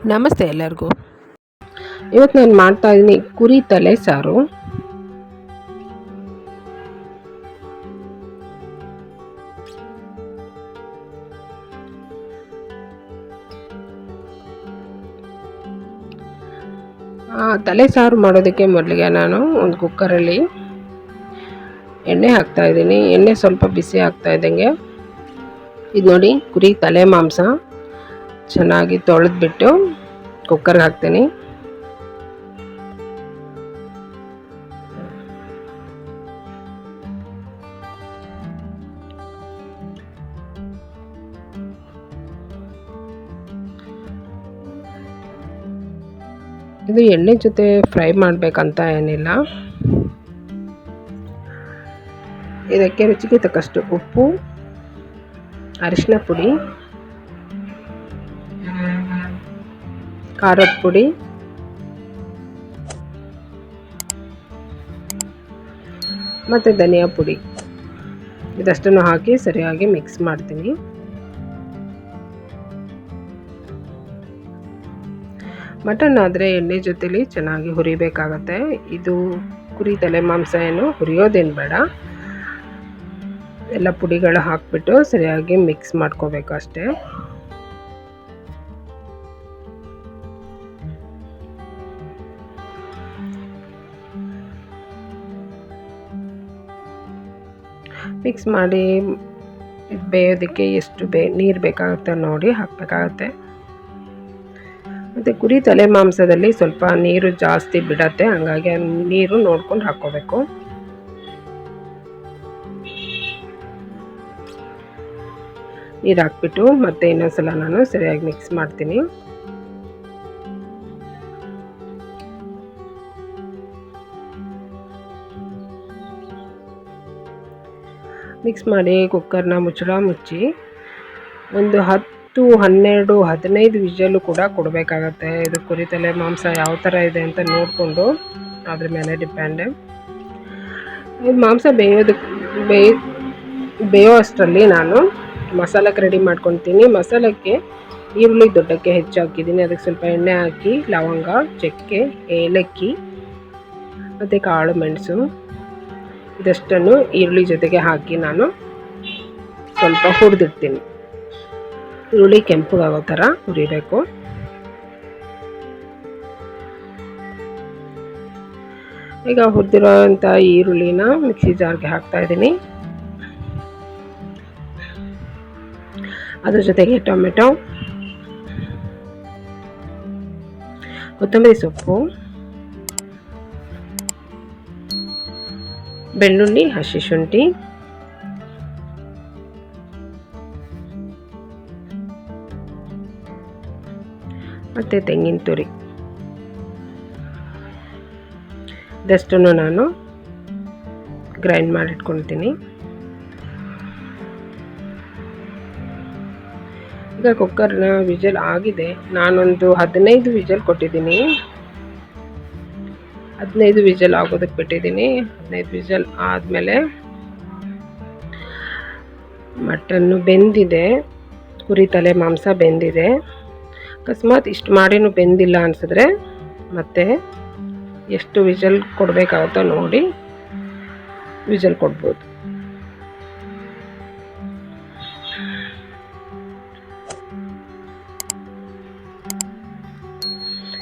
ನಮಸ್ತೆ ಎಲ್ಲರಿಗೂ. ಇವತ್ತು ನಾನು ಮಾಡ್ತಾ ಇದ್ದೀನಿ ಕುರಿ ತಲೆ ಸಾರು. ತಲೆ ಸಾರು ಮಾಡೋದಕ್ಕೆ ಮೊದಲಿಗೆ ನಾನು ಒಂದು ಕುಕ್ಕರಲ್ಲಿ ಎಣ್ಣೆ ಹಾಕ್ತಾ ಇದ್ದೀನಿ. ಎಣ್ಣೆ ಸ್ವಲ್ಪ ಬಿಸಿ ಆಗ್ತಾ ಇದ್ದಂಗೆ ಇದು ನೋಡಿ ಕುರಿ ತಲೆ ಮಾಂಸ ಚೆನ್ನಾಗಿ ತೊಳೆದ್ಬಿಟ್ಟು ಕುಕ್ಕರ್ಗೆ ಹಾಕ್ತೀನಿ. ಇದು ಎಣ್ಣೆ ಜೊತೆ ಫ್ರೈ ಮಾಡಬೇಕಂತ ಏನಿಲ್ಲ. ಇದಕ್ಕೆ ರುಚಿಗೆ ತಕ್ಕಷ್ಟು ಉಪ್ಪು, ಅರಿಶಿನ ಪುಡಿ, ಖಾರದ ಪುಡಿ, ಮತ್ತು ಧನಿಯಾ ಪುಡಿ ಇದಷ್ಟನ್ನು ಹಾಕಿ ಸರಿಯಾಗಿ ಮಿಕ್ಸ್ ಮಾಡ್ತೀನಿ. ಮಟನ್ ಆದರೆ ಎಣ್ಣೆ ಜೊತೆಲಿ ಚೆನ್ನಾಗಿ ಹುರಿಬೇಕಾಗತ್ತೆ. ಇದು ಕುರಿ ತಲೆ ಮಾಂಸ ಏನು ಹುರಿಯೋದೇನು ಬೇಡ, ಎಲ್ಲ ಪುಡಿಗಳು ಹಾಕ್ಬಿಟ್ಟು ಸರಿಯಾಗಿ ಮಿಕ್ಸ್ ಮಾಡ್ಕೋಬೇಕು ಅಷ್ಟೇ. ಮಿಕ್ಸ್ ಮಾಡಿ ಬೇಯೋದಕ್ಕೆ ಎಷ್ಟು ನೀರು ಬೇಕಾಗುತ್ತೆ ನೋಡಿ ಹಾಕಬೇಕಾಗತ್ತೆ. ಮತ್ತು ಕುರಿ ತಲೆ ಮಾಂಸದಲ್ಲಿ ಸ್ವಲ್ಪ ನೀರು ಜಾಸ್ತಿ ಬಿಡತ್ತೆ, ಹಾಗಾಗಿ ನೀರು ನೋಡ್ಕೊಂಡು ಹಾಕ್ಕೋಬೇಕು. ನೀರು ಹಾಕ್ಬಿಟ್ಟು ಮತ್ತೆ ಇನ್ನೊಂದ್ಸಲ ನಾನು ಸರಿಯಾಗಿ ಮಿಕ್ಸ್ ಮಾಡ್ತೀನಿ. ಮಿಕ್ಸ್ ಮಾಡಿ ಕುಕ್ಕರ್ನ ಮುಚ್ಚಳ ಮುಚ್ಚಿ ಒಂದು 10, 12, 15 ವಿಷಲು ಕೂಡ ಕೊಡಬೇಕಾಗತ್ತೆ. ಇದು ಕುರಿ ತಲೆ ಮಾಂಸ ಯಾವ ಥರ ಇದೆ ಅಂತ ನೋಡಿಕೊಂಡು ಅದ್ರ ಮೇಲೆ ಡಿಪೆಂಡ್. ಇದು ಮಾಂಸ ಬೇಯೋ ಅಷ್ಟರಲ್ಲಿ ನಾನು ಮಸಾಲಕ್ಕೆ ರೆಡಿ ಮಾಡ್ಕೊತೀನಿ. ಮಸಾಲಕ್ಕೆ ಈರುಳ್ಳಿ ದೊಡ್ಡಕ್ಕೆ ಹೆಚ್ಚು ಹಾಕಿದ್ದೀನಿ. ಅದಕ್ಕೆ ಸ್ವಲ್ಪ ಎಣ್ಣೆ ಹಾಕಿ ಲವಂಗ, ಚಕ್ಕೆ, ಏಲಕ್ಕಿ ಮತ್ತು ಕಾಳು ಮೆಣಸು ಇದಷ್ಟನ್ನು ಈರುಳ್ಳಿ ಜೊತೆಗೆ ಹಾಕಿ ನಾನು ಸ್ವಲ್ಪ ಹುರಿದಿಡ್ತೀನಿ. ಈರುಳ್ಳಿ ಕೆಂಪಗಾಗೋ ಥರ ಹುರಿಬೇಕು. ಈಗ ಹುರಿದಿರೋಂಥ ಈರುಳ್ಳಿನ ಮಿಕ್ಸಿ ಜಾರ್ಗೆ ಹಾಕ್ತಾ ಇದ್ದೀನಿ. ಅದ್ರ ಜೊತೆಗೆ ಟೊಮೆಟೊ, ಕೊತ್ತಂಬರಿ ಸೊಪ್ಪು, ಬೆಳ್ಳುಳ್ಳಿ, ಹಸಿ ಶುಂಠಿ, ಮತ್ತು ತೆಂಗಿನ ತುರಿ ಇದಷ್ಟನ್ನು ನಾನು ಗ್ರೈಂಡ್ ಮಾಡಿಟ್ಕೊಳ್ತೀನಿ. ಈಗ ಕುಕ್ಕರ್ನ ವಿಜಲ್ ಆಗಿದೆ. ನಾನೊಂದು 15 ವಿಜಲ್ ಕೊಟ್ಟಿದ್ದೀನಿ. 15 ವಿಜಲ್ ಆಗೋದಕ್ಕೆ ಬಿಟ್ಟಿದ್ದೀನಿ. 15 ವಿಜಲ್ ಆದಮೇಲೆ ಮಟನ್ನು ಬೆಂದಿದೆ, ಕುರಿ ತಲೆ ಮಾಂಸ ಬೆಂದಿದೆ. ಅಕಸ್ಮಾತ್ ಇಷ್ಟು ಮಾಡಿನೂ ಬೆಂದಿಲ್ಲ ಅನಿಸಿದ್ರೆ ಮತ್ತೆ ಎಷ್ಟು ವಿಜಲ್ ಕೊಡಬೇಕಾಗುತ್ತೋ ನೋಡಿ ವಿಜಲ್ ಕೊಡ್ಬೋದು.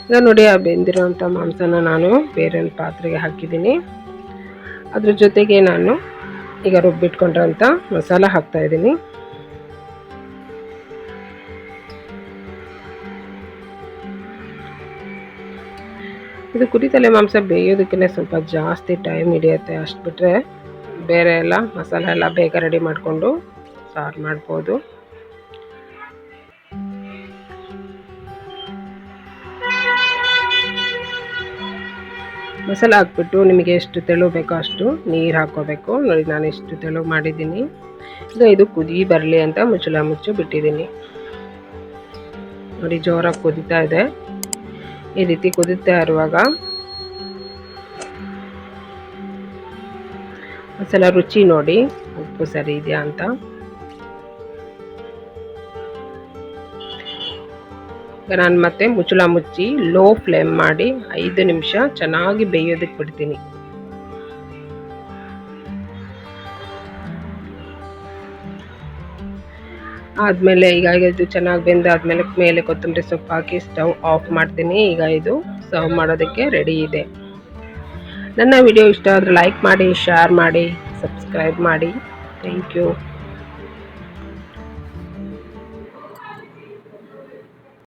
ಈಗ ನೋಡಿ ಆ ಬೆಂದಿರೋಂಥ ಮಾಂಸನ ನಾನು ಬೇರೆ ಒಂದು ಪಾತ್ರೆಗೆ ಹಾಕಿದ್ದೀನಿ. ಅದ್ರ ಜೊತೆಗೆ ನಾನು ಈಗ ರುಬ್ಬಿಟ್ಕೊಂಡಿರೋಂಥ ಮಸಾಲ ಹಾಕ್ತಾಯಿದ್ದೀನಿ. ಇದು ಕುರಿ ತಲೆ ಮಾಂಸ ಬೇಯೋದಕ್ಕೆ ಸ್ವಲ್ಪ ಜಾಸ್ತಿ ಟೈಮ್ ಹಿಡಿಯುತ್ತೆ. ಅಷ್ಟು ಬಿಟ್ಟರೆ ಬೇರೆ ಎಲ್ಲ ಮಸಾಲ ಎಲ್ಲ ಬೇಗ ರೆಡಿ ಮಾಡಿಕೊಂಡು ಸಾರು ಮಾಡ್ಬೋದು. ಮಸಾಲ ಹಾಕ್ಬಿಟ್ಟು ನಿಮಗೆ ಎಷ್ಟು ತೆಳು ಬೇಕೋ ಅಷ್ಟು ನೀರು ಹಾಕ್ಕೋಬೇಕು. ನೋಡಿ ನಾನು ಎಷ್ಟು ತೆಳು ಮಾಡಿದ್ದೀನಿ. ಈಗ ಇದು ಕುದಿ ಬರಲಿ ಅಂತ ಮುಚ್ಚಳ ಮುಚ್ಚಿ ಬಿಟ್ಟಿದ್ದೀನಿ. ನೋಡಿ ಜೋರಾಗಿ ಕುದೀತಾ ಇದೆ. ಈ ರೀತಿ ಕುದೀತಾ ಇರುವಾಗ ಒಂದ್ಸಲ ರುಚಿ ನೋಡಿ ಉಪ್ಪು ಸರಿ ಇದೆಯಾ ಅಂತ. ಈಗ ನಾನು ಮತ್ತೆ ಮುಚ್ಚಳ ಮುಚ್ಚಿ ಲೋ ಫ್ಲೇಮ್ ಮಾಡಿ 5 ನಿಮಿಷ ಚೆನ್ನಾಗಿ ಬೇಯೋದಕ್ಕೆ ಬಿಡ್ತೀನಿ. ಆದಮೇಲೆ ಈಗ ಇದು ಚೆನ್ನಾಗಿ ಬೆಂದಾದ್ಮೇಲೆ ಮೇಲೆ ಕೊತ್ತಂಬರಿ ಸೊಪ್ಪು ಹಾಕಿ ಸ್ಟವ್ ಆಫ್ ಮಾಡ್ತೀನಿ. ಈಗ ಇದು ಸರ್ವ್ ಮಾಡೋದಕ್ಕೆ ರೆಡಿ ಇದೆ. ನನ್ನ ವಿಡಿಯೋ ಇಷ್ಟ ಆದರೆ ಲೈಕ್ ಮಾಡಿ, ಶೇರ್ ಮಾಡಿ, ಸಬ್ಸ್ಕ್ರೈಬ್ ಮಾಡಿ. Thank you.